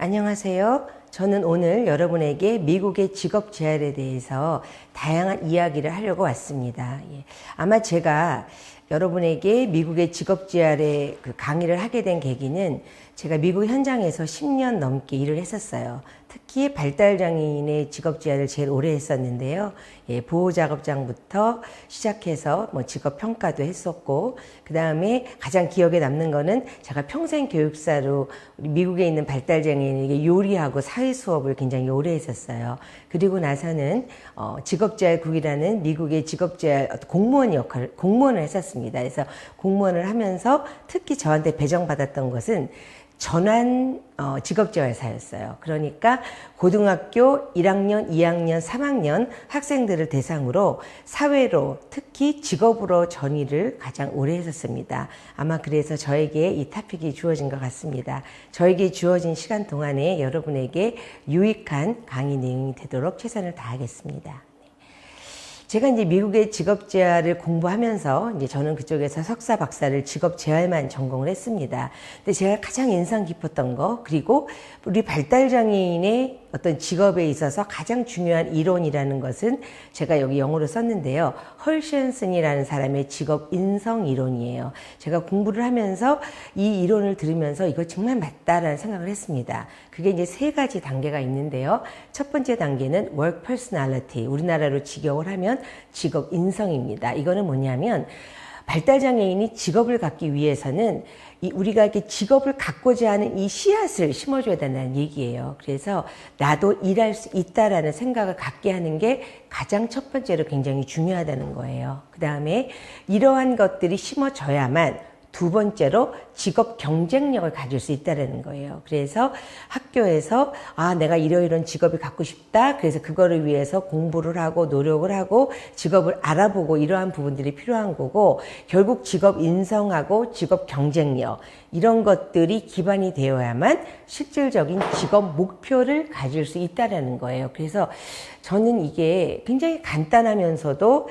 안녕하세요. 저는 오늘 여러분에게 미국의 직업 재활에 대해서 다양한 이야기를 하려고 왔습니다. 아마 제가 여러분에게 미국의 직업 재활의 강의를 하게 된 계기는 제가 미국 현장에서 10년 넘게 일을 했었어요. 특히 발달장애인의 직업 재활을 제일 오래 했었는데요. 보호작업장부터 시작해서 직업 평가도 했었고, 그 다음에 가장 기억에 남는 거는 제가 평생 교육사로 미국에 있는 발달장애인에게 요리하고 사회 수업을 굉장히 오래 했었어요. 그리고 나서는 직업재활국이라는 미국의 직업재활 공무원을 했었습니다. 그래서 공무원을 하면서 특히 저한테 배정받았던 것은 전환 직업재활사였어요. 그러니까 고등학교 1학년, 2학년, 3학년 학생들을 대상으로 사회로, 특히 직업으로 전이를 가장 오래 했었습니다. 아마 그래서 저에게 이 토픽이 주어진 것 같습니다. 저에게 주어진 시간 동안에 여러분에게 유익한 강의 내용이 되도록 최선을 다하겠습니다. 제가 이제 미국의 직업재활을 공부하면서 이제 저는 그쪽에서 석사, 박사를 직업재활만 전공을 했습니다. 근데 제가 가장 인상 깊었던 거, 그리고 우리 발달장애인의 어떤 직업에 있어서 가장 중요한 이론이라는 것은 제가 여기 영어로 썼는데요. 헐션슨이라는 사람의 직업 인성 이론이에요. 제가 공부를 하면서 이 이론을 들으면서 이거 정말 맞다라는 생각을 했습니다. 그게 이제 3가지 단계가 있는데요. 첫 번째 단계는 work personality, 우리나라로 직역을 하면 직업 인성입니다. 이거는 뭐냐면 발달장애인이 직업을 갖기 위해서는 우리가 이렇게 직업을 갖고자 하는 이 씨앗을 심어줘야 된다는 얘기예요. 그래서 나도 일할 수 있다라는 생각을 갖게 하는 게 가장 첫 번째로 굉장히 중요하다는 거예요. 그 다음에 이러한 것들이 심어져야만 두 번째로 직업 경쟁력을 가질 수 있다는 거예요. 그래서 학교에서 내가 이러이러한 직업을 갖고 싶다. 그래서 그거를 위해서 공부를 하고 노력을 하고 직업을 알아보고 이러한 부분들이 필요한 거고, 결국 직업 인성하고 직업 경쟁력 이런 것들이 기반이 되어야만 실질적인 직업 목표를 가질 수 있다는 거예요. 그래서 저는 이게 굉장히 간단하면서도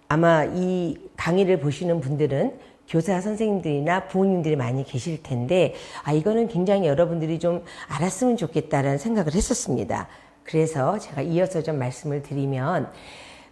아마 이 강의를 보시는 분들은 교사 선생님들이나 부모님들이 많이 계실 텐데 이거는 굉장히 여러분들이 좀 알았으면 좋겠다라는 생각을 했었습니다. 그래서 제가 이어서 좀 말씀을 드리면,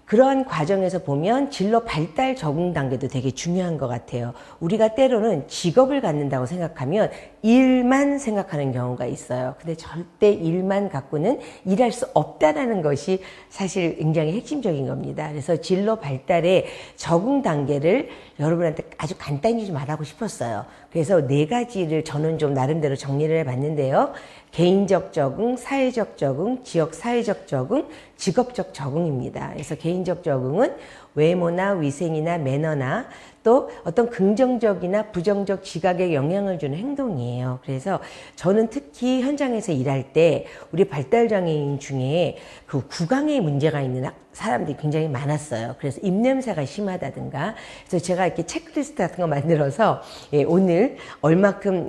그러한 과정에서 보면 진로 발달 적응 단계도 되게 중요한 것 같아요. 우리가 때로는 직업을 갖는다고 생각하면 일만 생각하는 경우가 있어요. 근데 절대 일만 갖고는 일할 수 없다는 것이 사실 굉장히 핵심적인 겁니다. 그래서 진로 발달의 적응 단계를 여러분한테 아주 간단히 좀 말하고 싶었어요. 그래서 4가지를 저는 좀 나름대로 정리를 해봤는데요. 개인적 적응, 사회적 적응, 지역 사회적 적응, 직업적 적응입니다. 그래서 개인적 적응은 외모나 위생이나 매너나 또 어떤 긍정적이나 부정적 지각에 영향을 주는 행동이에요. 그래서 저는 특히 현장에서 일할 때 우리 발달장애인 중에 그 구강에 문제가 있는 사람들이 굉장히 많았어요. 그래서 입냄새가 심하다든가. 그래서 제가 이렇게 체크리스트 같은 거 만들어서 오늘 얼마큼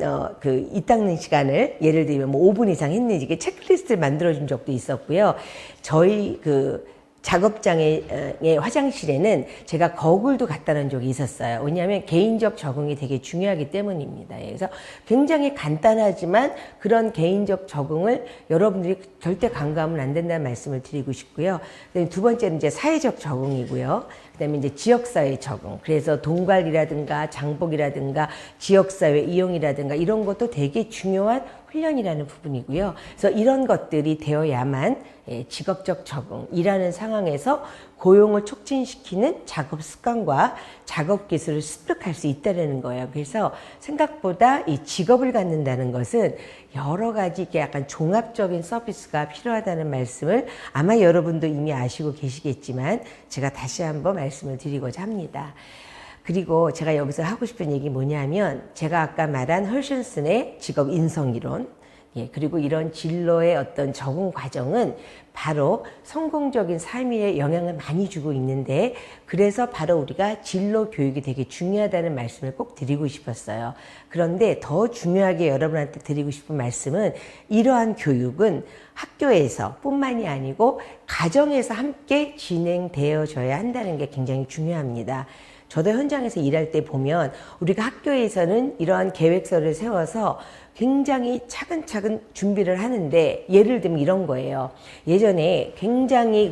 이 닦는 시간을 예를 들면 5분 이상 했는지 이게 체크리스트를 만들어준 적도 있었고요. 저희 작업장의 화장실에는 제가 거울도 갖다 놓은 적이 있었어요. 왜냐하면 개인적 적응이 되게 중요하기 때문입니다. 그래서 굉장히 간단하지만 그런 개인적 적응을 여러분들이 절대 간과하면 안 된다는 말씀을 드리고 싶고요. 그다음에 두 번째는 이제 사회적 적응이고요. 그다음에 이제 지역사회 적응. 그래서 돈관리라든가 장복이라든가 지역사회 이용이라든가 이런 것도 되게 중요한 훈련이라는 부분이고요. 그래서 이런 것들이 되어야만 직업적 적응, 일하는 상황에서 고용을 促진시키는 작업 습관과 작업 기술을 습득할 수 있다는 거예요. 그래서 생각보다 이 직업을 갖는다는 것은 여러 가지 약간 종합적인 서비스가 필요하다는 말씀을 아마 여러분도 이미 아시고 계시겠지만 제가 다시 한번 말씀을 드리고자 합니다. 그리고 제가 여기서 하고 싶은 얘기 뭐냐면, 제가 아까 말한 헐슨슨의 직업 인성 이론, 그리고 이런 진로의 어떤 적응 과정은 바로 성공적인 삶에 영향을 많이 주고 있는데, 그래서 바로 우리가 진로 교육이 되게 중요하다는 말씀을 꼭 드리고 싶었어요. 그런데 더 중요하게 여러분한테 드리고 싶은 말씀은, 이러한 교육은 학교에서 뿐만이 아니고 가정에서 함께 진행되어져야 한다는 게 굉장히 중요합니다. 저도 현장에서 일할 때 보면 우리가 학교에서는 이러한 계획서를 세워서 굉장히 차근차근 준비를 하는데, 예를 들면 이런 거예요. 예전에 굉장히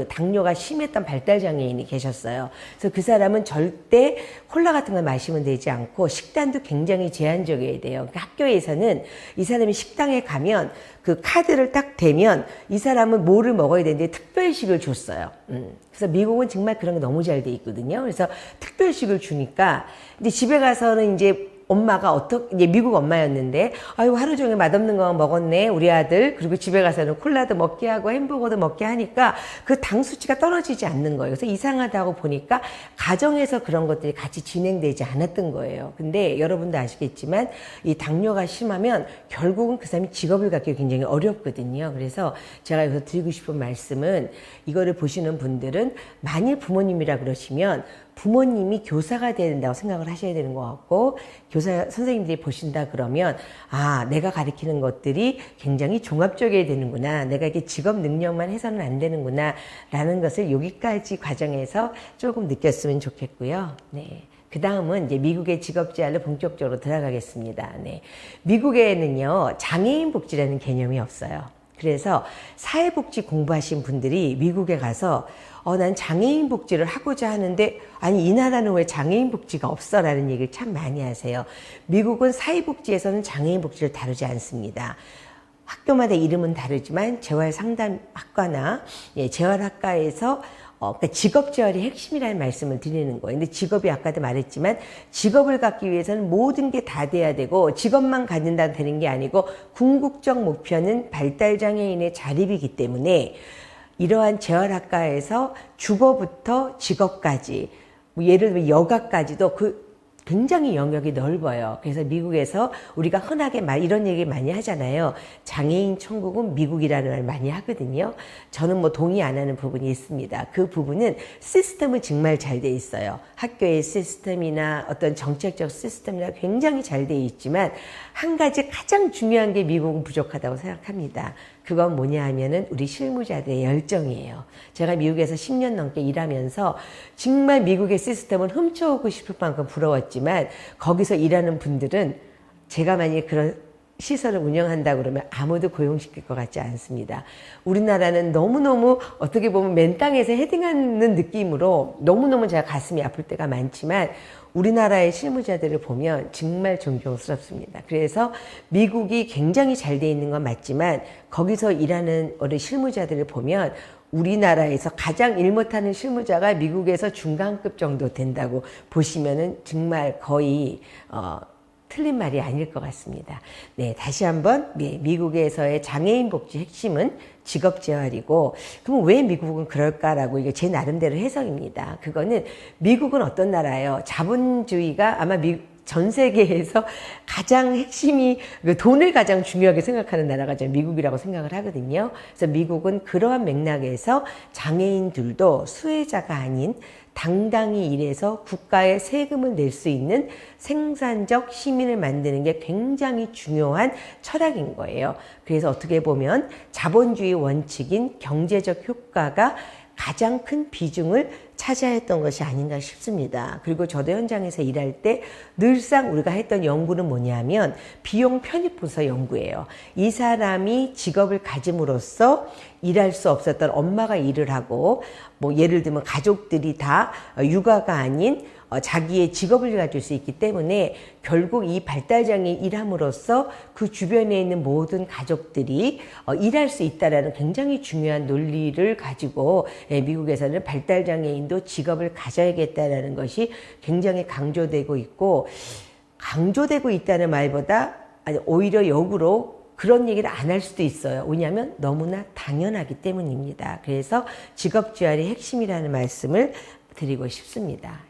당뇨가 심했던 발달장애인이 계셨어요. 그래서 그 사람은 절대 콜라 같은 걸 마시면 되지 않고 식단도 굉장히 제한적이어야 돼요. 그러니까 학교에서는 이 사람이 식당에 가면 그 카드를 딱 대면 이 사람은 뭐를 먹어야 되는데 특별식을 줬어요. 그래서 미국은 정말 그런 게 너무 잘 돼 있거든요. 그래서 특별식을 주니까 이제 집에 가서는 이제 엄마가 이제 미국 엄마였는데, 아유, 하루 종일 맛없는 거 먹었네, 우리 아들. 그리고 집에 가서는 콜라도 먹게 하고 햄버거도 먹게 하니까 그 당 수치가 떨어지지 않는 거예요. 그래서 이상하다고 보니까 가정에서 그런 것들이 같이 진행되지 않았던 거예요. 근데 여러분도 아시겠지만 이 당뇨가 심하면 결국은 그 사람이 직업을 갖기 굉장히 어렵거든요. 그래서 제가 여기서 드리고 싶은 말씀은, 이거를 보시는 분들은 만일 부모님이라 그러시면 부모님이 교사가 돼야 된다고 생각을 하셔야 되는 것 같고, 교사 선생님들이 보신다 그러면, 아, 내가 가르치는 것들이 굉장히 종합적이어야 되는구나, 내가 이게 직업 능력만 해서는 안 되는구나 라는 것을 여기까지 과정에서 조금 느꼈으면 좋겠고요. 네. 그 다음은 이제 미국의 직업재활로 본격적으로 들어가겠습니다. 네. 미국에는요, 장애인 복지라는 개념이 없어요. 그래서 사회복지 공부하신 분들이 미국에 가서 난 장애인 복지를 하고자 하는데, 아니, 이 나라는 왜 장애인 복지가 없어? 라는 얘기를 참 많이 하세요. 미국은 사회복지에서는 장애인 복지를 다루지 않습니다. 학교마다 이름은 다르지만 재활상담학과나 재활학과에서 그러니까 직업재활이 핵심이라는 말씀을 드리는 거예요. 근데 직업이 아까도 말했지만 직업을 갖기 위해서는 모든 게 다 돼야 되고, 직업만 갖는다 되는 게 아니고 궁극적 목표는 발달장애인의 자립이기 때문에 이러한 재활학과에서 주거부터 직업까지, 예를 들면 여가까지도 굉장히 영역이 넓어요. 그래서 미국에서 우리가 흔하게 이런 얘기 많이 하잖아요. 장애인 천국은 미국이라는 말 많이 하거든요. 저는 동의 안 하는 부분이 있습니다. 그 부분은 시스템은 정말 잘 돼 있어요. 학교의 시스템이나 어떤 정책적 시스템이나 굉장히 잘 돼 있지만, 한 가지 가장 중요한 게 미국은 부족하다고 생각합니다. 그건 뭐냐 하면은 우리 실무자들의 열정이에요. 제가 미국에서 10년 넘게 일하면서 정말 미국의 시스템을 훔쳐오고 싶을 만큼 부러웠지만, 거기서 일하는 분들은 제가 만약에 그런 시설을 운영한다 그러면 아무도 고용시킬 것 같지 않습니다. 우리나라는 너무너무 어떻게 보면 맨 땅에서 헤딩하는 느낌으로 너무너무 제가 가슴이 아플 때가 많지만, 우리나라의 실무자들을 보면 정말 존경스럽습니다. 그래서 미국이 굉장히 잘 돼 있는 건 맞지만, 거기서 일하는 우리 실무자들을 보면 우리나라에서 가장 일 못하는 실무자가 미국에서 중간급 정도 된다고 보시면은 정말 거의 틀린 말이 아닐 것 같습니다. 네, 다시 한번 미국에서의 장애인 복지 핵심은 직업재활이고, 그럼 왜 미국은 그럴까라고, 이게 제 나름대로 해석입니다. 그거는 미국은 어떤 나라예요? 자본주의가 아마 전 세계에서 가장 핵심이 돈을 가장 중요하게 생각하는 나라가 미국이라고 생각을 하거든요. 그래서 미국은 그러한 맥락에서 장애인들도 수혜자가 아닌 당당히 일해서 국가에 세금을 낼 수 있는 생산적 시민을 만드는 게 굉장히 중요한 철학인 거예요. 그래서 어떻게 보면 자본주의 원칙인 경제적 효과가 가장 큰 비중을 차지했던 것이 아닌가 싶습니다. 그리고 저도 현장에서 일할 때 늘상 우리가 했던 연구는 뭐냐면 비용 편입부서 연구예요. 이 사람이 직업을 가짐으로써 일할 수 없었던 엄마가 일을 하고, 예를 들면 가족들이 다 육아가 아닌 자기의 직업을 가질 수 있기 때문에 결국 이 발달장애 일함으로써 그 주변에 있는 모든 가족들이 일할 수 있다는 굉장히 중요한 논리를 가지고 미국에서는 발달장애인도 직업을 가져야겠다는 것이 굉장히 강조되고 있고, 강조되고 있다는 말보다 오히려 역으로 그런 얘기를 안 할 수도 있어요. 왜냐하면 너무나 당연하기 때문입니다. 그래서 직업재활이 핵심이라는 말씀을 드리고 싶습니다.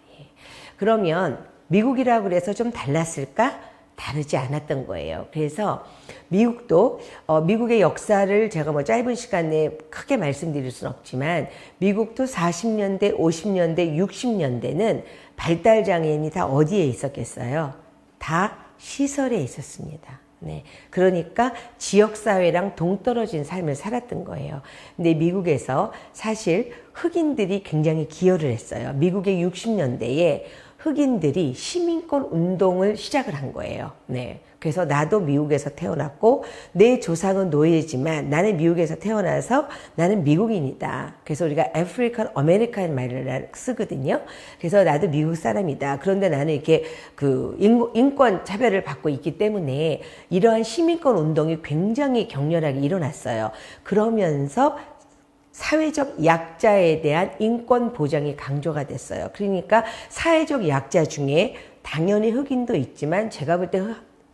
그러면 미국이라고 그래서 좀 달랐을까? 다르지 않았던 거예요. 그래서 미국도 미국의 역사를 제가 짧은 시간 내에 크게 말씀드릴 수는 없지만, 미국도 40년대, 50년대, 60년대는 발달장애인이 다 어디에 있었겠어요? 다 시설에 있었습니다. 네. 그러니까 지역사회랑 동떨어진 삶을 살았던 거예요. 근데 미국에서 사실 흑인들이 굉장히 기여를 했어요. 미국의 60년대에 흑인들이 시민권 운동을 시작을 한 거예요. 네. 그래서 나도 미국에서 태어났고 내 조상은 노예지만 나는 미국에서 태어나서 나는 미국인이다. 그래서 우리가 아프리칸 아메리칸 말을 쓰거든요. 그래서 나도 미국 사람이다. 그런데 나는 이렇게 그 인권 차별을 받고 있기 때문에 이러한 시민권 운동이 굉장히 격렬하게 일어났어요. 그러면서 사회적 약자에 대한 인권 보장이 강조가 됐어요. 그러니까 사회적 약자 중에 당연히 흑인도 있지만 제가 볼 때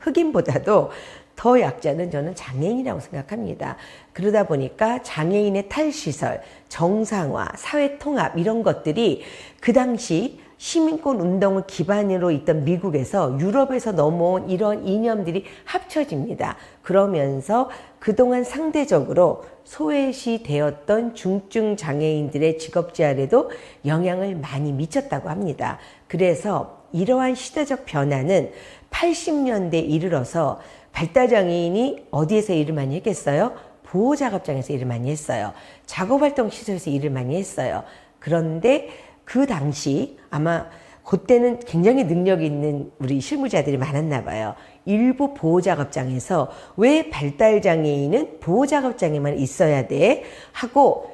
흑인보다도 더 약자는 저는 장애인이라고 생각합니다. 그러다 보니까 장애인의 탈시설, 정상화, 사회통합 이런 것들이 그 당시 시민권 운동을 기반으로 있던 미국에서 유럽에서 넘어온 이런 이념들이 합쳐집니다. 그러면서 그동안 상대적으로 소외시 되었던 중증 장애인들의 직업 재활에도 영향을 많이 미쳤다고 합니다. 그래서 이러한 시대적 변화는 80년대에 이르러서 발달장애인이 어디에서 일을 많이 했겠어요? 보호작업장에서 일을 많이 했어요. 작업활동시설에서 일을 많이 했어요. 그런데 그 당시 아마 그때는 굉장히 능력 있는 우리 실무자들이 많았나 봐요. 일부 보호작업장에서 왜 발달장애인은 보호작업장에만 있어야 돼? 하고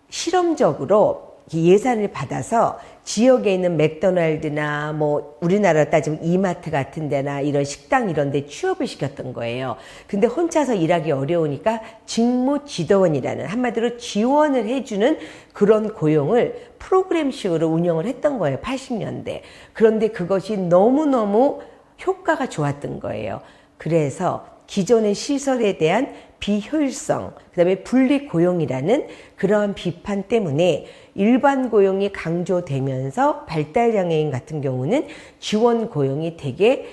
실험적으로 예산을 받아서 지역에 있는 맥도날드나 뭐 우리나라 따지면 이마트 같은 데나 이런 식당 이런 데 취업을 시켰던 거예요. 근데 혼자서 일하기 어려우니까 직무지도원이라는 한마디로 지원을 해주는 그런 고용을 프로그램식으로 운영을 했던 거예요. 80년대. 그런데 그것이 너무너무 효과가 좋았던 거예요. 그래서 기존의 시설에 대한 비효율성, 그 다음에 분리고용이라는 그러한 비판 때문에 일반 고용이 강조되면서 발달장애인 같은 경우는 지원 고용이 되게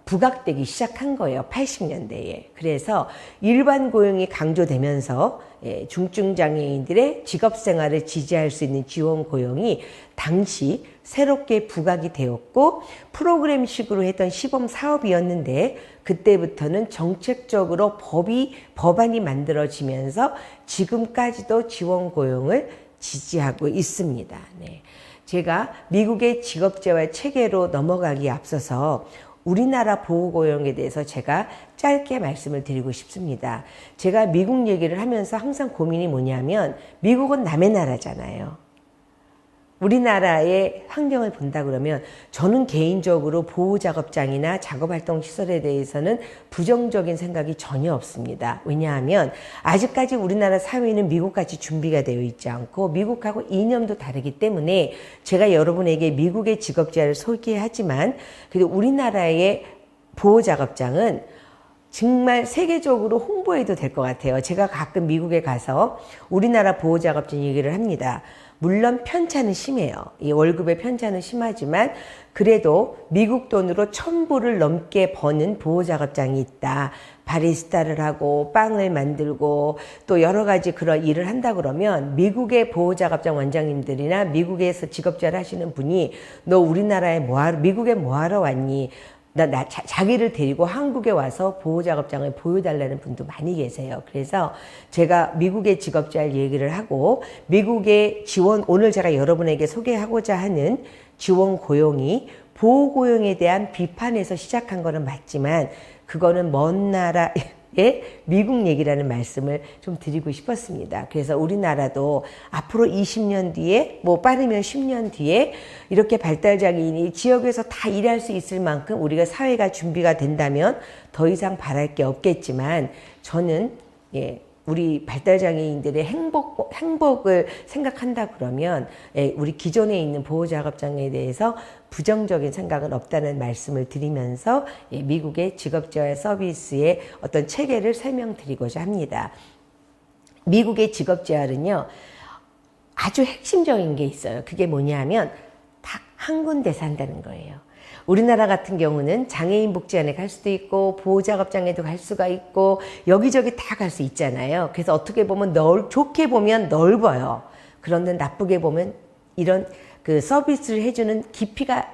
부각되기 시작한 거예요. 80년대에. 그래서 일반 고용이 강조되면서 중증 장애인들의 직업생활을 지지할 수 있는 지원 고용이 당시 새롭게 부각이 되었고 프로그램식으로 했던 시범 사업이었는데 그때부터는 정책적으로 법안이 만들어지면서 지금까지도 지원 고용을 지지하고 있습니다. 네. 제가 미국의 직업재활 체계로 넘어가기에 앞서서 우리나라 보호고용에 대해서 제가 짧게 말씀을 드리고 싶습니다. 제가 미국 얘기를 하면서 항상 고민이 뭐냐면 미국은 남의 나라잖아요. 우리나라의 환경을 본다 그러면 저는 개인적으로 보호작업장이나 작업활동시설에 대해서는 부정적인 생각이 전혀 없습니다. 왜냐하면 아직까지 우리나라 사회는 미국같이 준비가 되어 있지 않고 미국하고 이념도 다르기 때문에 제가 여러분에게 미국의 직업재활을 소개하지만 그래도 우리나라의 보호작업장은 정말 세계적으로 홍보해도 될 것 같아요. 제가 가끔 미국에 가서 우리나라 보호작업장 얘기를 합니다. 물론 편차는 심해요. 이 월급의 편차는 심하지만 그래도 미국 돈으로 1,000불을 넘게 버는 보호작업장이 있다. 바리스타를 하고 빵을 만들고 또 여러 가지 그런 일을 한다 그러면 미국의 보호작업장 원장님들이나 미국에서 직업재활 하시는 분이 너 우리나라에 미국에 뭐하러 왔니? 자기를 데리고 한국에 와서 보호작업장을 보여달라는 분도 많이 계세요. 그래서 제가 미국의 직업재활 얘기를 하고 미국의 지원, 오늘 제가 여러분에게 소개하고자 하는 지원 고용이 보호고용에 대한 비판에서 시작한 거는 맞지만 그거는 먼 나라의 미국 얘기라는 말씀을 좀 드리고 싶었습니다. 그래서 우리나라도 앞으로 20년 뒤에 뭐 빠르면 10년 뒤에 이렇게 발달장애인이 지역에서 다 일할 수 있을 만큼 우리가 사회가 준비가 된다면 더 이상 바랄 게 없겠지만 저는 우리 발달장애인들의 행복을 생각한다 그러면 우리 기존에 있는 보호작업장에 대해서 부정적인 생각은 없다는 말씀을 드리면서 미국의 직업재활 서비스의 어떤 체계를 설명드리고자 합니다. 미국의 직업재활은요 아주 핵심적인 게 있어요. 그게 뭐냐면 딱 한 군데서 한다는 거예요. 우리나라 같은 경우는 장애인 복지원에 갈 수도 있고 보호작업장에도 갈 수가 있고 여기저기 다 갈 수 있잖아요. 그래서 어떻게 보면 좋게 보면 넓어요. 그런데 나쁘게 보면 이런 그 서비스를 해주는 깊이가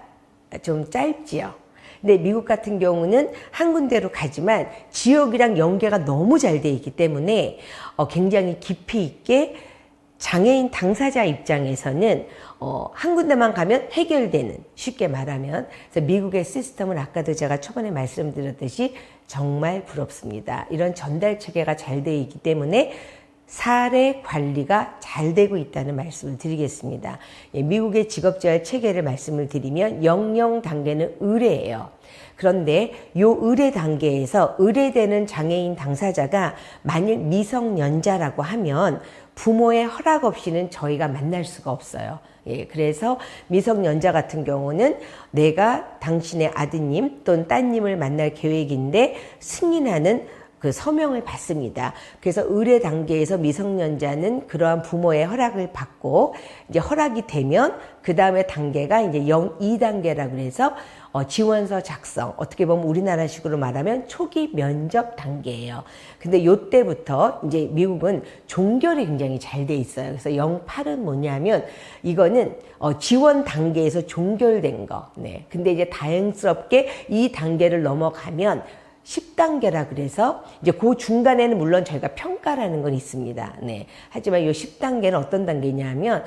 좀 짧지요. 근데 미국 같은 경우는 한 군데로 가지만 지역이랑 연계가 너무 잘 돼 있기 때문에 굉장히 깊이 있게 장애인 당사자 입장에서는 한 군데만 가면 해결되는, 쉽게 말하면. 그래서 미국의 시스템은 아까도 제가 초반에 말씀드렸듯이 정말 부럽습니다. 이런 전달 체계가 잘 되어 있기 때문에 사례 관리가 잘 되고 있다는 말씀을 드리겠습니다. 미국의 직업재활 체계를 말씀을 드리면 영영 단계는 의뢰예요. 그런데 이 의뢰 단계에서 의뢰되는 장애인 당사자가 만일 미성년자라고 하면 부모의 허락 없이는 저희가 만날 수가 없어요. 그래서 미성년자 같은 경우는 내가 당신의 아드님 또는 따님을 만날 계획인데 승인하는 그 서명을 받습니다. 그래서 의뢰 단계에서 미성년자는 그러한 부모의 허락을 받고 이제 허락이 되면 그 다음에 단계가 이제 2단계라고 해서 지원서 작성, 어떻게 보면 우리나라식으로 말하면 초기 면접 단계예요. 근데 요때부터 이제 미국은 종결이 굉장히 잘 돼 있어요. 그래서 08은 뭐냐면 이거는 지원 단계에서 종결된 거. 네. 근데 이제 다행스럽게 이 단계를 넘어가면 10단계라 그래서 이제 그 중간에는 물론 저희가 평가라는 건 있습니다. 네. 하지만 이 10단계는 어떤 단계냐면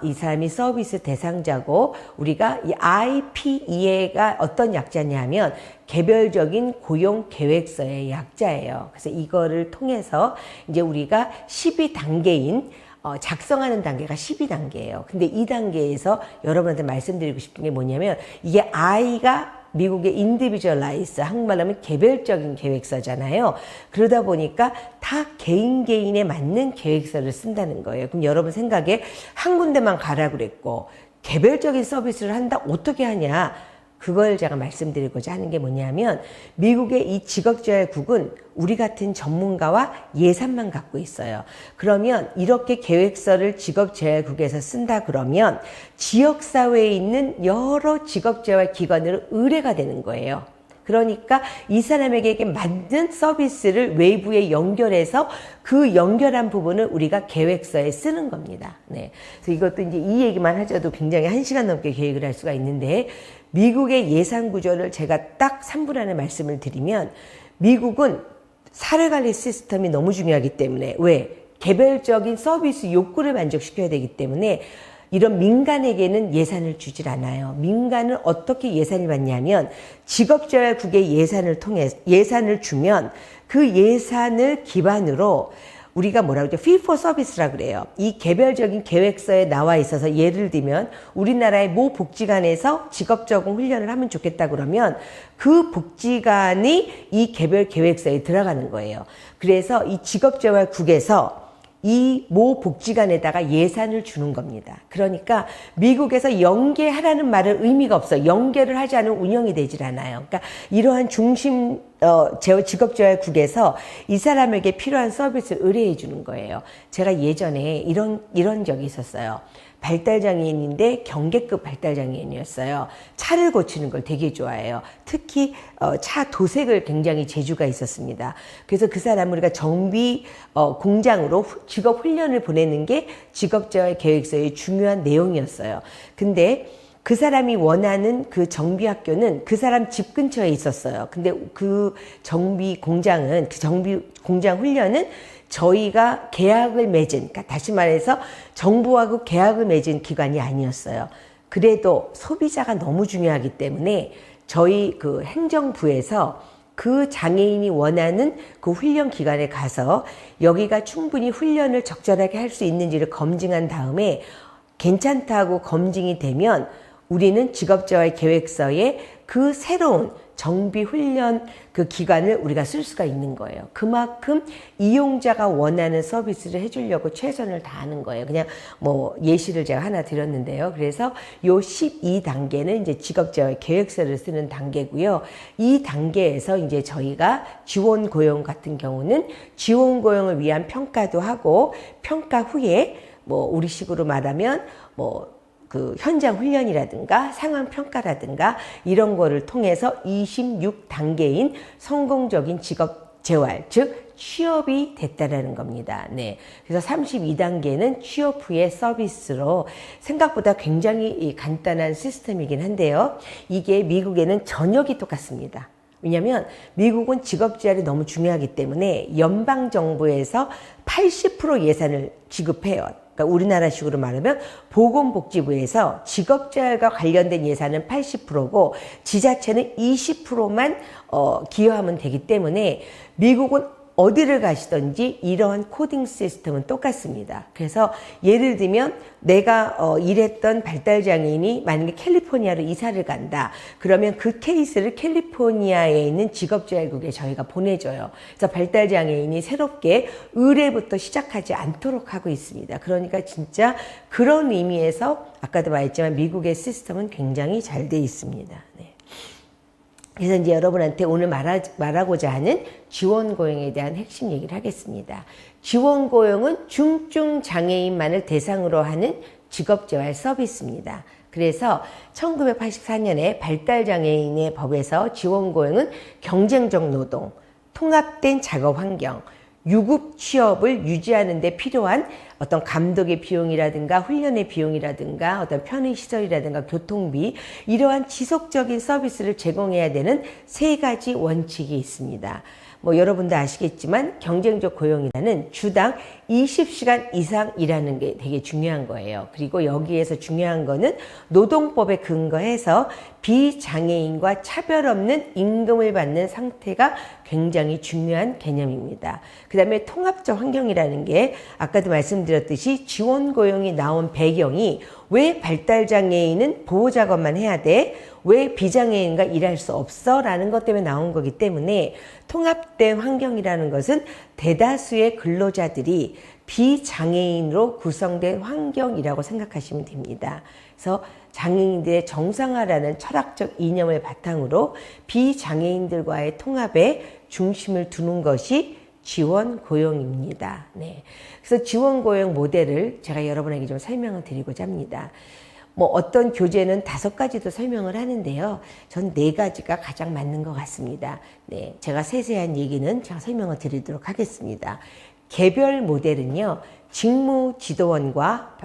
이 사람이 서비스 대상자고 우리가 이 IPEA가 어떤 약자냐면 개별적인 고용 계획서의 약자예요. 그래서 이거를 통해서 이제 우리가 12단계인 작성하는 단계가 12단계예요. 근데 이 단계에서 여러분한테 말씀드리고 싶은 게 뭐냐면 이게 I가 미국의 인디비주얼라이즈, 한국말로 하면 개별적인 계획서잖아요. 그러다 보니까 다 개인에 맞는 계획서를 쓴다는 거예요. 그럼 여러분 생각에 한 군데만 가라 그랬고 개별적인 서비스를 한다? 어떻게 하냐? 그걸 제가 말씀드리고자 하는 게 뭐냐면 미국의 이 직업재활국은 우리 같은 전문가와 예산만 갖고 있어요. 그러면 이렇게 계획서를 직업재활국에서 쓴다 그러면 지역사회에 있는 여러 직업재활 기관으로 의뢰가 되는 거예요. 그러니까 이 사람에게 맞는 서비스를 외부에 연결해서 그 연결한 부분을 우리가 계획서에 쓰는 겁니다. 네. 그래서 이것도 이제 이 얘기만 하자도 굉장히 1시간 넘게 계획을 할 수가 있는데 미국의 예산 구조를 제가 딱 3분 안에 말씀을 드리면 미국은 사례관리 시스템이 너무 중요하기 때문에 왜? 개별적인 서비스 욕구를 만족시켜야 되기 때문에 이런 민간에게는 예산을 주질 않아요. 민간은 어떻게 예산을 받냐면 직업재활국의 예산을 주면 그 예산을 기반으로 우리가 뭐라고 그러죠? fee for service라 그래요. 이 개별적인 계획서에 나와 있어서 예를 들면 우리나라의 모 복지관에서 직업적응 훈련을 하면 좋겠다 그러면 그 복지관이 이 개별 계획서에 들어가는 거예요. 그래서 이 직업재활국에서 이 모 복지관에다가 예산을 주는 겁니다. 그러니까 미국에서 연계하라는 말은 의미가 없어요. 연계를 하지 않으면 운영이 되질 않아요. 그러니까 이러한 중심 직업재활국에서 이 사람에게 필요한 서비스를 의뢰해 주는 거예요. 제가 예전에 이런 적이 있었어요. 발달장애인인데 경계급 발달장애인이었어요. 차를 고치는 걸 되게 좋아해요. 특히 차 도색을 굉장히 재주가 있었습니다. 그래서 그 사람을 우리가 정비 공장으로 직업 훈련을 보내는 게 직업재활 계획서의 중요한 내용이었어요. 근데 그 사람이 원하는 그 정비학교는 그 사람 집 근처에 있었어요. 근데 그 정비 공장 훈련은 저희가 계약을 맺은, 그러니까 다시 말해서 정부하고 계약을 맺은 기관이 아니었어요. 그래도 소비자가 너무 중요하기 때문에 저희 그 행정부에서 그 장애인이 원하는 그 훈련 기관에 가서 여기가 충분히 훈련을 적절하게 할 수 있는지를 검증한 다음에 괜찮다고 검증이 되면 우리는 직업재활 계획서에 그 새로운 정비 훈련 그 기간을 우리가 쓸 수가 있는 거예요. 그만큼 이용자가 원하는 서비스를 해주려고 최선을 다하는 거예요. 그냥 뭐 예시를 제가 하나 드렸는데요. 그래서 요 12단계는 이제 직업재활 계획서를 쓰는 단계고요. 이 단계에서 이제 저희가 지원 고용 같은 경우는 지원 고용을 위한 평가도 하고 평가 후에 뭐 우리식으로 말하면 그 현장 훈련이라든가 상황 평가라든가 이런 거를 통해서 26단계인 성공적인 직업 재활, 즉 취업이 됐다라는 겁니다. 네. 그래서 32단계는 취업 후의 서비스로 생각보다 굉장히 간단한 시스템이긴 한데요. 이게 미국에는 전역이 똑같습니다. 왜냐하면 미국은 직업지원이 너무 중요하기 때문에 연방정부에서 80% 예산을 지급해요. 그러니까 우리나라식으로 말하면 보건복지부에서 직업재활과 관련된 예산은 80%고 지자체는 20%만 기여하면 되기 때문에 미국은 어디를 가시든지 이러한 코딩 시스템은 똑같습니다. 그래서 예를 들면 내가 일했던 발달장애인이 만약에 캘리포니아로 이사를 간다. 그러면 그 케이스를 캘리포니아에 있는 직업재활국에 저희가 보내줘요. 그래서 발달장애인이 새롭게 의뢰부터 시작하지 않도록 하고 있습니다. 그러니까 진짜 그런 의미에서 아까도 말했지만 미국의 시스템은 굉장히 잘 돼 있습니다. 네. 그래서 이제 여러분한테 오늘 말하고자 하는 지원고용에 대한 핵심 얘기를 하겠습니다. 지원고용은 중증 장애인만을 대상으로 하는 직업재활 서비스입니다. 그래서 1984년에 발달장애인의 법에서 지원고용은 경쟁적 노동, 통합된 작업 환경, 유급 취업을 유지하는 데 필요한 어떤 감독의 비용이라든가 훈련의 비용이라든가 어떤 편의시설이라든가 교통비 이러한 지속적인 서비스를 제공해야 되는 3가지 원칙이 있습니다. 뭐 여러분도 아시겠지만 경쟁적 고용이라는 주당 20시간 이상 일하는 게 되게 중요한 거예요. 그리고 여기에서 중요한 거는 노동법에 근거해서 비장애인과 차별 없는 임금을 받는 상태가 굉장히 중요한 개념입니다. 그 다음에 통합적 환경이라는 게 아까도 말씀드렸듯이 지원 고용이 나온 배경이 왜 발달장애인은 보호작업만 해야 돼? 왜 비장애인과 일할 수 없어? 라는 것 때문에 나온 거기 때문에 통합된 환경이라는 것은 대다수의 근로자들이 비장애인으로 구성된 환경이라고 생각하시면 됩니다. 그래서 장애인들의 정상화라는 철학적 이념을 바탕으로 비장애인들과의 통합에 중심을 두는 것이 지원 고용입니다. 네. 그래서 지원 고용 모델을 제가 여러분에게 좀 설명을 드리고자 합니다. 뭐 어떤 교재는 5가지도 설명을 하는데요. 전 4가지가 가장 맞는 것 같습니다. 네. 제가 세세한 얘기는 제가 설명을 드리도록 하겠습니다. 개별 모델은요, 직무 지도원과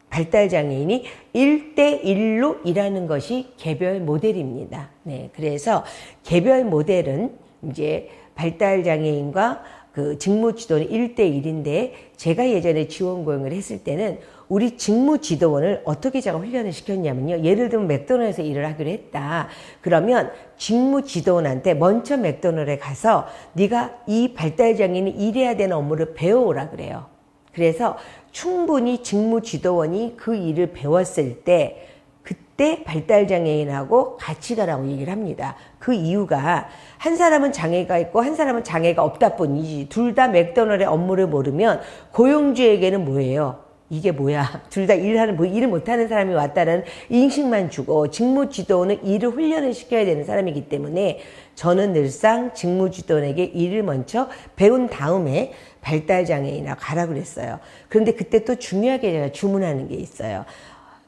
발달장애인이 1대1로 일하는 것이 개별 모델입니다. 네. 그래서 개별 모델은 이제 발달장애인과 그 직무지도는 1대1인데 제가 예전에 지원고용을 했을 때는 우리 직무지도원을 어떻게 제가 훈련을 시켰냐면요. 예를 들면 맥도날드에서 일을 하기로 했다. 그러면 직무지도원한테 먼저 맥도날드에 가서 네가 이 발달장애인이 일해야 되는 업무를 배워오라 그래요. 그래서 충분히 직무지도원이 그 일을 배웠을 때 그때 발달장애인하고 같이 가라고 얘기를 합니다. 그 이유가 한 사람은 장애가 있고 한 사람은 장애가 없다 뿐이지 둘 다 맥도날드의 업무를 모르면 고용주에게는 뭐예요? 이게 뭐야? 둘 다 일을 못하는 사람이 왔다는 인식만 주고 직무지도원은 일을 훈련을 시켜야 되는 사람이기 때문에 저는 늘상 직무지도원에게 일을 먼저 배운 다음에 발달장애인하고 가라고 그랬어요. 그런데 그때 또 중요하게 제가 주문하는 게 있어요.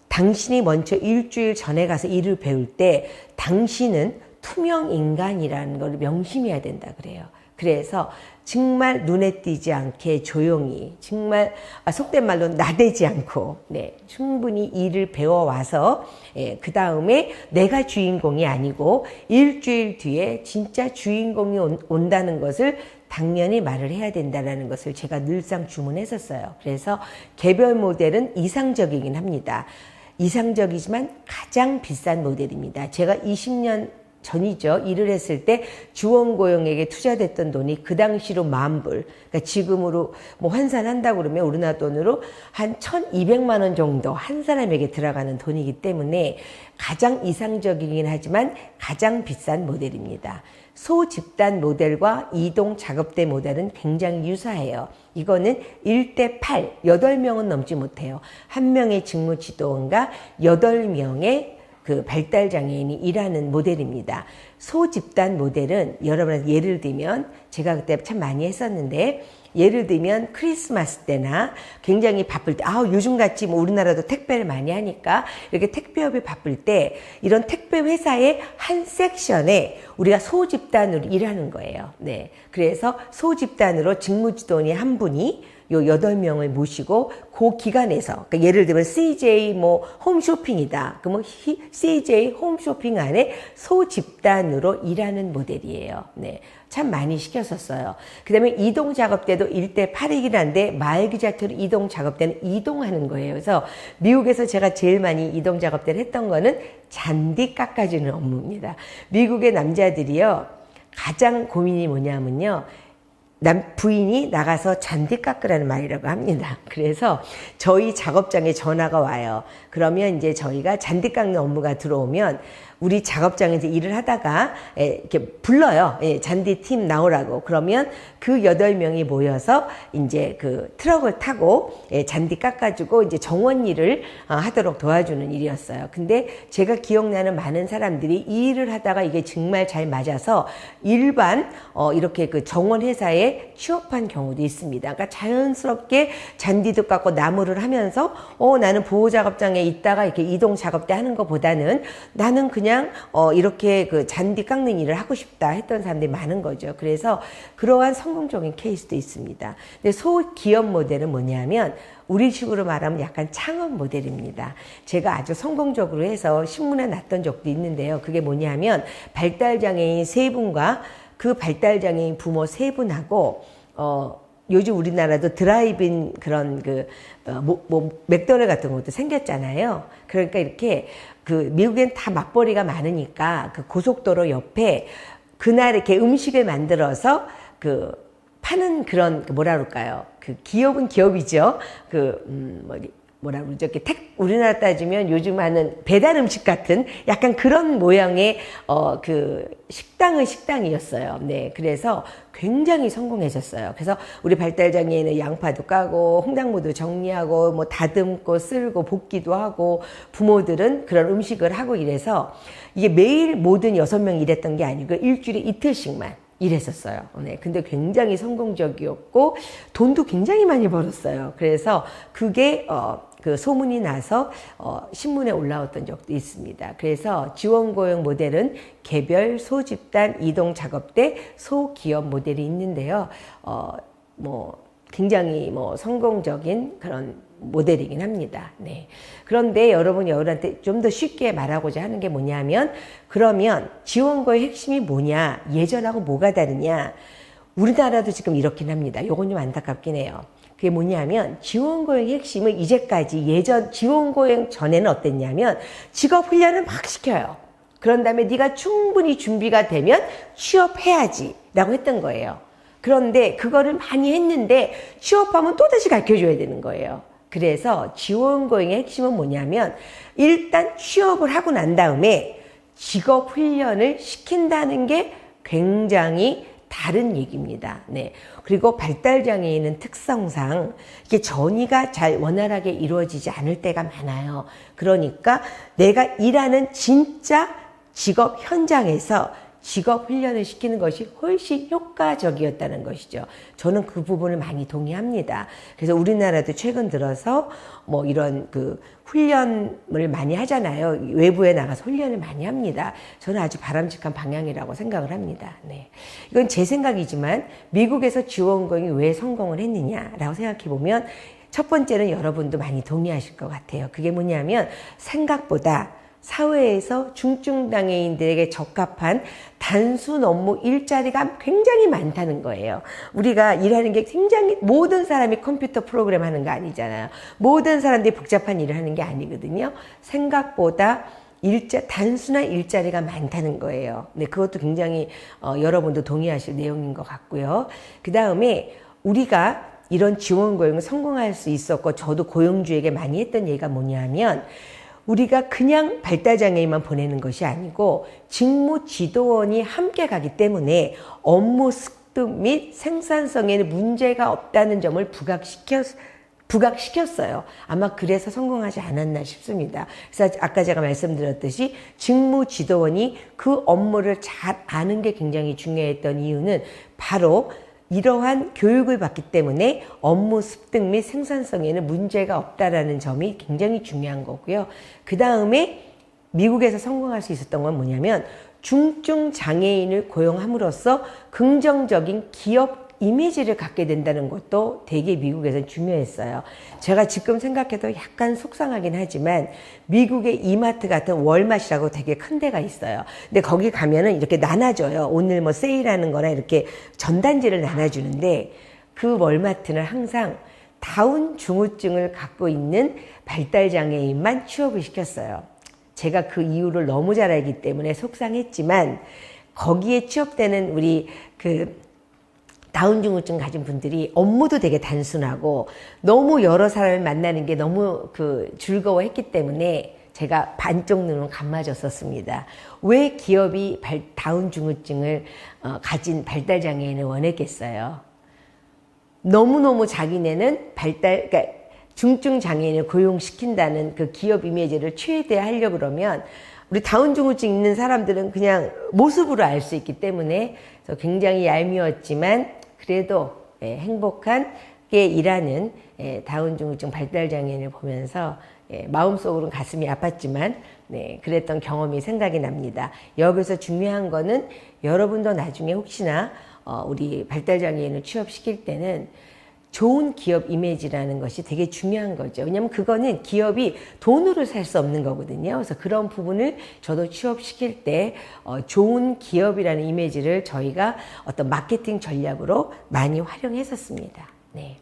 당신이 먼저 일주일 전에 가서 일을 배울 때 당신은 투명 인간이라는 걸 명심해야 된다 그래요. 그래서 정말 눈에 띄지 않게 조용히 정말 속된 말로 나대지 않고 네, 충분히 일을 배워와서 그 다음에 내가 주인공이 아니고 일주일 뒤에 진짜 주인공이 온다는 것을 당연히 말을 해야 된다는 것을 제가 늘상 주문했었어요. 그래서 개별 모델은 이상적이긴 합니다. 이상적이지만 가장 비싼 모델입니다. 제가 20년 전이죠. 일을 했을 때 지원고용에게 투자됐던 돈이 그 당시로 10,000불. 그러니까 지금으로 뭐 환산한다고 그러면 우리나라 돈으로 한 1,200만 원 정도 한 사람에게 들어가는 돈이기 때문에 가장 이상적이긴 하지만 가장 비싼 모델입니다. 소집단 모델과 이동 작업대 모델은 굉장히 유사해요. 이거는 1대8, 8명은 넘지 못해요. 1명의 직무지도원과 8명의 그 발달장애인이 일하는 모델입니다. 소집단 모델은 여러분한테 예를 들면 제가 그때 참 많이 했었는데 예를 들면 크리스마스 때나 굉장히 바쁠 때 요즘같이 뭐 우리나라도 택배를 많이 하니까 이렇게 택배업이 바쁠 때 이런 택배 회사의 한 섹션에 우리가 소집단으로 일하는 거예요. 네. 그래서 소집단으로 직무지도원이 한 분이 요 8명을 모시고 그 기간에서 그러니까 예를 들면 CJ 뭐 홈쇼핑이다. 그러면 CJ 홈쇼핑 안에 소집단으로 일하는 모델이에요. 네. 참 많이 시켰었어요. 그 다음에 이동 작업 때도 1대 8이긴 한데 말 그자체로 이동 작업 때는 이동하는 거예요. 그래서 미국에서 제가 제일 많이 이동 작업 때를 했던 거는 잔디 깎아주는 업무입니다. 미국의 남자들이요. 가장 고민이 뭐냐면요. 부인이 나가서 잔디 깎으라는 말이라고 합니다. 그래서 저희 작업장에 전화가 와요. 그러면 이제 저희가 잔디 깎는 업무가 들어오면 우리 작업장에서 일을 하다가 이렇게 불러요. 잔디 팀 나오라고. 그러면 그 8명이 모여서 이제 그 트럭을 타고 잔디 깎아주고 이제 정원 일을 하도록 도와주는 일이었어요. 근데 제가 기억나는 많은 사람들이 이 일을 하다가 이게 정말 잘 맞아서 일반 이렇게 그 정원 회사에 취업한 경우도 있습니다. 그러니까 자연스럽게 잔디도 깎고 나무를 하면서 나는 보호 작업장에 있다가 이렇게 이동 작업 때 하는 것보다는 나는 그냥 이렇게 그 잔디 깎는 일을 하고 싶다 했던 사람들이 많은 거죠. 그래서 그러한 성공적인 케이스도 있습니다. 근데 소기업 모델은 뭐냐면 우리식으로 말하면 약간 창업 모델입니다. 제가 아주 성공적으로 해서 신문에 났던 적도 있는데요. 그게 뭐냐면 발달장애인 3분과 그 발달장애인 부모 3분하고 요즘 우리나라도 드라이브인 그런 맥도날드 같은 것도 생겼잖아요. 그러니까 이렇게 미국엔 다 맞벌이가 많으니까 그 고속도로 옆에 그날 이렇게 음식을 만들어서 파는 그런 뭐라 그럴까요? 기업은 기업이죠. 뭐라 그러죠? 우리나라 따지면 요즘 하는 배달 음식 같은 약간 그런 모양의 식당은 식당이었어요. 네. 그래서 굉장히 성공해졌어요. 그래서 우리 발달장애인은 양파도 까고 홍당무도 정리하고 뭐 다듬고 쓸고 볶기도 하고 부모들은 그런 음식을 하고 이래서 이게 매일 모든 6명 일했던 게 아니고 일주일에 이틀씩만 일했었어요. 네. 근데 굉장히 성공적이었고 돈도 굉장히 많이 벌었어요. 그래서 그게 소문이 나서 신문에 올라왔던 적도 있습니다. 그래서 지원고용 모델은 개별, 소집단, 이동 작업 때 소기업 모델이 있는데요. 굉장히 성공적인 그런 모델이긴 합니다. 네. 그런데 여러분한테 좀 더 쉽게 말하고자 하는 게 뭐냐면 그러면 지원고의 핵심이 뭐냐? 예전하고 뭐가 다르냐? 우리나라도 지금 이렇긴 합니다. 요건 좀 안타깝긴 해요. 그게 뭐냐면 지원고용의 핵심은 이제까지 지원고용 전에는 어땠냐면 직업훈련을 막 시켜요. 그런 다음에 네가 충분히 준비가 되면 취업해야지 라고 했던 거예요. 그런데 그거를 많이 했는데 취업하면 또다시 가르쳐줘야 되는 거예요. 그래서 지원고용의 핵심은 뭐냐면 일단 취업을 하고 난 다음에 직업훈련을 시킨다는 게 굉장히 다른 얘기입니다. 네. 그리고 발달장애인은 특성상 이게 전이가 잘 원활하게 이루어지지 않을 때가 많아요. 그러니까 내가 일하는 진짜 직업 현장에서 직업 훈련을 시키는 것이 훨씬 효과적이었다는 것이죠. 저는 그 부분을 많이 동의합니다. 그래서 우리나라도 최근 들어서 이런 훈련을 많이 하잖아요. 외부에 나가서 훈련을 많이 합니다. 저는 아주 바람직한 방향이라고 생각을 합니다. 네. 이건 제 생각이지만 미국에서 지원고용이 왜 성공을 했느냐라고 생각해 보면 첫 번째는 여러분도 많이 동의하실 것 같아요. 그게 뭐냐면 생각보다 사회에서 중증장애인들에게 적합한 단순 업무 일자리가 굉장히 많다는 거예요. 우리가 일하는 게 굉장히 모든 사람이 컴퓨터 프로그램 하는 거 아니잖아요. 모든 사람들이 복잡한 일을 하는 게 아니거든요. 생각보다 단순한 일자리가 많다는 거예요. 네, 그것도 굉장히 여러분도 동의하실 내용인 것 같고요. 그 다음에 우리가 이런 지원고용을 성공할 수 있었고 저도 고용주에게 많이 했던 얘기가 뭐냐면 우리가 그냥 발달장애인만 보내는 것이 아니고 직무지도원이 함께 가기 때문에 업무 습득 및 생산성에는 문제가 없다는 점을 부각시켜 부각시켰어요. 아마 그래서 성공하지 않았나 싶습니다. 그래서 아까 제가 말씀드렸듯이 직무지도원이 그 업무를 잘 아는 게 굉장히 중요했던 이유는 바로 이러한 교육을 받기 때문에 업무 습득 및 생산성에는 문제가 없다라는 점이 굉장히 중요한 거고요. 그 다음에 미국에서 성공할 수 있었던 건 뭐냐면 중증 장애인을 고용함으로써 긍정적인 기업 이미지를 갖게 된다는 것도 되게 미국에서는 중요했어요. 제가 지금 생각해도 약간 속상하긴 하지만 미국의 이마트 같은 월마트라고 되게 큰 데가 있어요. 근데 거기 가면은 이렇게 나눠줘요. 오늘 뭐 세일하는 거나 이렇게 전단지를 나눠주는데 그 월마트는 항상 다운 증후증을 갖고 있는 발달장애인만 취업을 시켰어요. 제가 그 이유를 너무 잘 알기 때문에 속상했지만 거기에 취업되는 우리 다운증후증 가진 분들이 업무도 되게 단순하고 너무 여러 사람을 만나는 게 너무 즐거워했기 때문에 제가 반쪽 눈은 감아줬었습니다. 왜 기업이 다운증후증을 가진 발달장애인을 원했겠어요? 너무너무 자기네는 그러니까 중증 장애인을 고용시킨다는 그 기업 이미지를 최대하려고 그러면 우리 다운증후증 있는 사람들은 그냥 모습으로 알 수 있기 때문에 굉장히 얄미웠지만 그래도 행복하게 일하는 다운증후증 발달장애인을 보면서 마음속으로는 가슴이 아팠지만 그랬던 경험이 생각이 납니다. 여기서 중요한 거는 여러분도 나중에 혹시나 우리 발달장애인을 취업시킬 때는 좋은 기업 이미지라는 것이 되게 중요한 거죠. 왜냐하면 그거는 기업이 돈으로 살 수 없는 거거든요. 그래서 그런 부분을 저도 취업시킬 때 좋은 기업이라는 이미지를 저희가 어떤 마케팅 전략으로 많이 활용했었습니다. 네.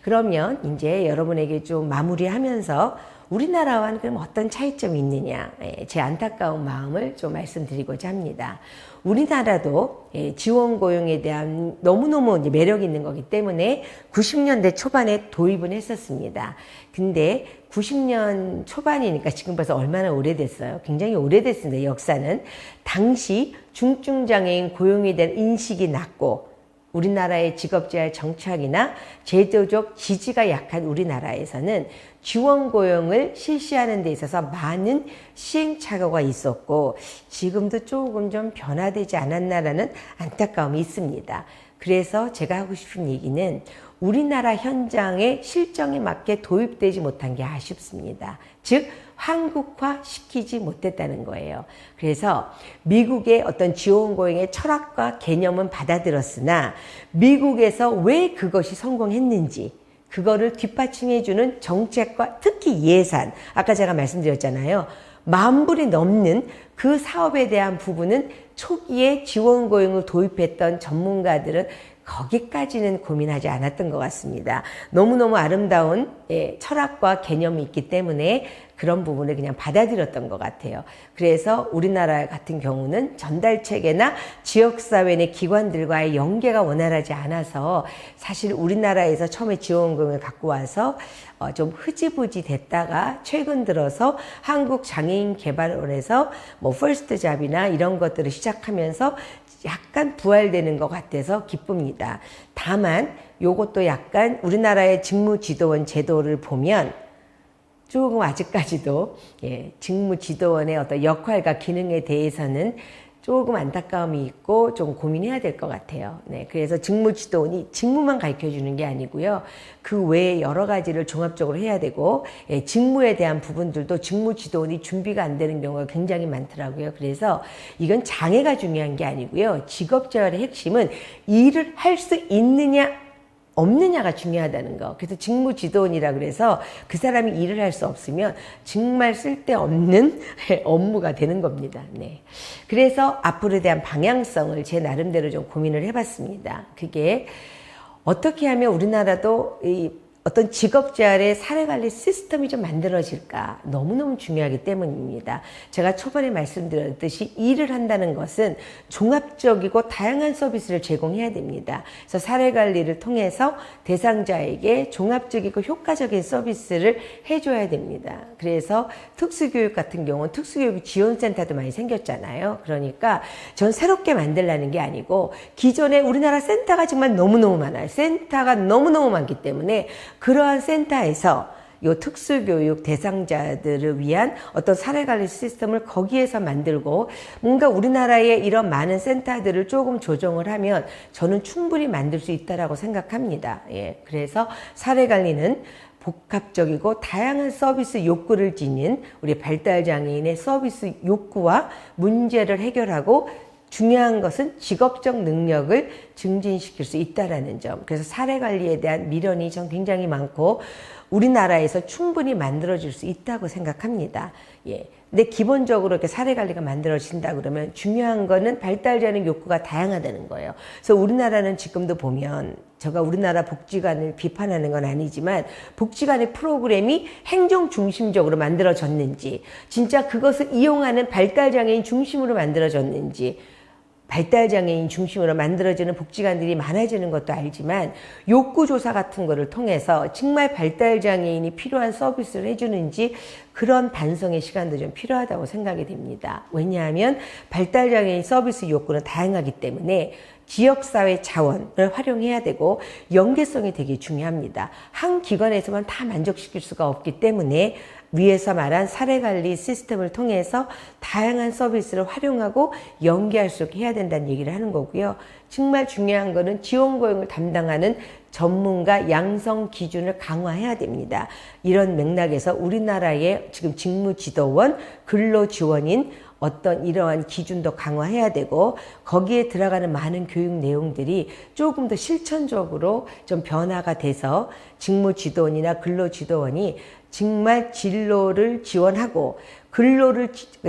그러면 이제 여러분에게 좀 마무리하면서 우리나라와는 그럼 어떤 차이점이 있느냐, 제 안타까운 마음을 좀 말씀드리고자 합니다. 우리나라도 지원 고용에 대한 너무너무 매력 있는 거기 때문에 90년대 초반에 도입은 했었습니다. 근데 90년 초반이니까 지금 벌써 얼마나 오래됐어요. 굉장히 오래됐습니다. 역사는. 당시 중증장애인 고용에 대한 인식이 낮고 우리나라의 직업재활 정착이나 제도적 지지가 약한 우리나라에서는 지원 고용을 실시하는 데 있어서 많은 시행착오가 있었고 지금도 조금 좀 변화되지 않았나라는 안타까움이 있습니다. 그래서 제가 하고 싶은 얘기는 우리나라 현장의 실정에 맞게 도입되지 못한 게 아쉽습니다. 즉 한국화 시키지 못했다는 거예요. 그래서 미국의 어떤 지원 고용의 철학과 개념은 받아들였으나 미국에서 왜 그것이 성공했는지 그거를 뒷받침해주는 정책과 특히 예산, 아까 제가 말씀드렸잖아요. 10,000불이 넘는 그 사업에 대한 부분은 초기에 지원 고용을 도입했던 전문가들은 거기까지는 고민하지 않았던 것 같습니다. 너무너무 아름다운 철학과 개념이 있기 때문에 그런 부분을 그냥 받아들였던 것 같아요. 그래서 우리나라 같은 경우는 전달체계나 지역사회 내 기관들과의 연계가 원활하지 않아서 사실 우리나라에서 처음에 지원금을 갖고 와서 좀 흐지부지 됐다가 최근 들어서 한국장애인개발원에서 뭐 퍼스트잡이나 이런 것들을 시작하면서 약간 부활되는 것 같아서 기쁩니다. 다만 요것도 약간 우리나라의 직무지도원 제도를 보면 조금 아직까지도 직무지도원의 어떤 역할과 기능에 대해서는 조금 안타까움이 있고 좀 고민해야 될 것 같아요. 네, 그래서 직무지도원이 직무만 가르쳐주는 게 아니고요. 그 외에 여러 가지를 종합적으로 해야 되고 직무에 대한 부분들도 직무지도원이 준비가 안 되는 경우가 굉장히 많더라고요. 그래서 이건 장애가 중요한 게 아니고요. 직업재활의 핵심은 일을 할 수 있느냐 없느냐가 중요하다는 거. 그래서 직무지도원이라 그래서 그 사람이 일을 할 수 없으면 정말 쓸데없는 업무가 되는 겁니다. 네. 그래서 앞으로에 대한 방향성을 제 나름대로 좀 고민을 해봤습니다. 그게 어떻게 하면 우리나라도 어떤 직업재활의 사례관리 시스템이 좀 만들어질까 너무너무 중요하기 때문입니다. 제가 초반에 말씀드렸듯이 일을 한다는 것은 종합적이고 다양한 서비스를 제공해야 됩니다. 그래서 사례관리를 통해서 대상자에게 종합적이고 효과적인 서비스를 해줘야 됩니다. 그래서 특수교육 같은 경우는 특수교육 지원센터도 많이 생겼잖아요. 그러니까 전 새롭게 만들라는 게 아니고 기존에 우리나라 센터가 정말 너무너무 많아요. 센터가 너무너무 많기 때문에 그러한 센터에서 요 특수교육 대상자들을 위한 어떤 사례관리 시스템을 거기에서 만들고 뭔가 우리나라에 이런 많은 센터들을 조금 조정을 하면 저는 충분히 만들 수 있다라고 생각합니다. 예, 그래서 사례관리는 복합적이고 다양한 서비스 욕구를 지닌 우리 발달장애인의 서비스 욕구와 문제를 해결하고 중요한 것은 직업적 능력을 증진시킬 수 있다는 점. 그래서 사례관리에 대한 미련이 전 굉장히 많고 우리나라에서 충분히 만들어질 수 있다고 생각합니다. 예. 근데 기본적으로 이렇게 사례관리가 만들어진다 그러면 중요한 거는 발달장애인 욕구가 다양하다는 거예요. 그래서 우리나라는 지금도 보면 제가 우리나라 복지관을 비판하는 건 아니지만 복지관의 프로그램이 행정 중심적으로 만들어졌는지 진짜 그것을 이용하는 발달장애인 중심으로 만들어졌는지 발달장애인 중심으로 만들어지는 복지관들이 많아지는 것도 알지만 욕구조사 같은 거를 통해서 정말 발달장애인이 필요한 서비스를 해주는지 그런 반성의 시간도 좀 필요하다고 생각이 됩니다. 왜냐하면 발달장애인 서비스 욕구는 다양하기 때문에 지역사회 자원을 활용해야 되고 연계성이 되게 중요합니다. 한 기관에서만 다 만족시킬 수가 없기 때문에 위에서 말한 사례관리 시스템을 통해서 다양한 서비스를 활용하고 연계할 수 있게 해야 된다는 얘기를 하는 거고요. 정말 중요한 거는 지원고용을 담당하는 전문가 양성 기준을 강화해야 됩니다. 이런 맥락에서 우리나라의 지금 직무지도원, 근로지원인 어떤 이러한 기준도 강화해야 되고 거기에 들어가는 많은 교육 내용들이 조금 더 실천적으로 좀 변화가 돼서 직무지도원이나 근로지도원이 정말 진로를 지원하고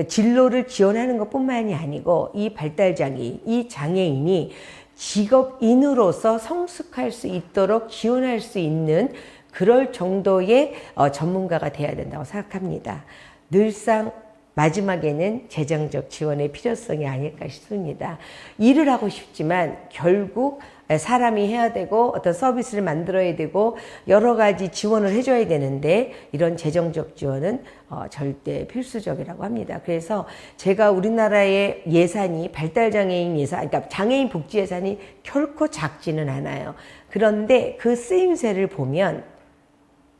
진로를 지원하는 것뿐만이 아니고 이 발달장애인, 이 장애인이 직업인으로서 성숙할 수 있도록 지원할 수 있는 그럴 정도의 전문가가 돼야 된다고 생각합니다. 늘상 마지막에는 재정적 지원의 필요성이 아닐까 싶습니다. 일을 하고 싶지만 결국 사람이 해야 되고 어떤 서비스를 만들어야 되고 여러 가지 지원을 해줘야 되는데 이런 재정적 지원은 절대 필수적이라고 합니다. 그래서 제가 우리나라의 예산이 발달장애인 예산, 그러니까 장애인 복지 예산이 결코 작지는 않아요. 그런데 그 쓰임새를 보면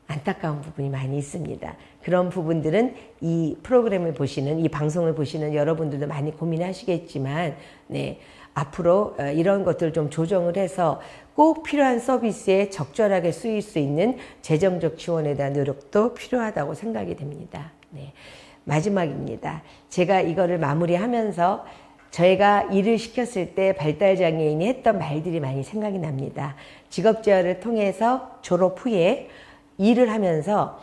안타까운 부분이 많이 있습니다. 그런 부분들은 이 프로그램을 보시는, 이 방송을 보시는 여러분들도 많이 고민하시겠지만, 네, 앞으로 이런 것들을 좀 조정을 해서 꼭 필요한 서비스에 적절하게 쓰일 수 있는 재정적 지원에 대한 노력도 필요하다고 생각이 됩니다. 네, 마지막입니다. 제가 이거를 마무리하면서 저희가 일을 시켰을 때 발달장애인이 했던 말들이 많이 생각이 납니다. 직업재활을 통해서 졸업 후에 일을 하면서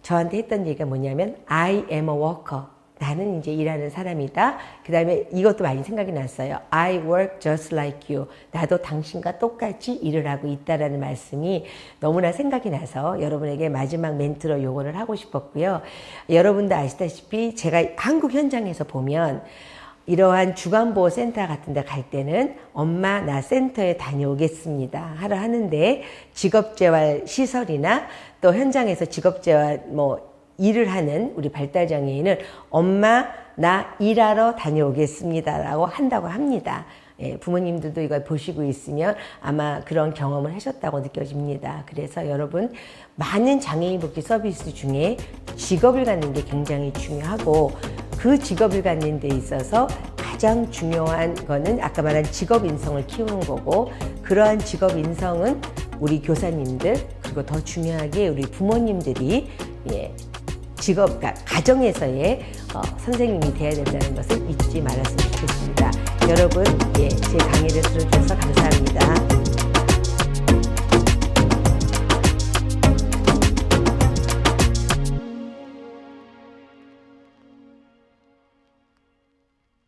저한테 했던 얘기가 뭐냐면 I am a worker. 나는 이제 일하는 사람이다. 그 다음에 이것도 많이 생각이 났어요. I work just like you. 나도 당신과 똑같이 일을 하고 있다라는 말씀이 너무나 생각이 나서 여러분에게 마지막 멘트로 요거를 하고 싶었고요. 여러분도 아시다시피 제가 한국 현장에서 보면 이러한 주간보호센터 같은 데 갈 때는 엄마 나 센터에 다녀오겠습니다 하러 하는데 직업재활 시설이나 또 현장에서 직업재활 일을 하는 우리 발달장애인은 엄마 나 일하러 다녀오겠습니다 라고 한다고 합니다. 예, 부모님들도 이걸 보시고 있으면 아마 그런 경험을 하셨다고 느껴집니다. 그래서 여러분 많은 장애인 복지 서비스 중에 직업을 갖는 게 굉장히 중요하고 그 직업을 갖는 데 있어서 가장 중요한 거는 아까 말한 직업 인성을 키우는 거고 그러한 직업 인성은 우리 교사님들 그리고 더 중요하게 우리 부모님들이 그러니까 가정에서의 선생님이 되어야 된다는 것을 잊지 말았으면 좋겠습니다. 여러분, 제 강의를 들어주셔서 감사합니다.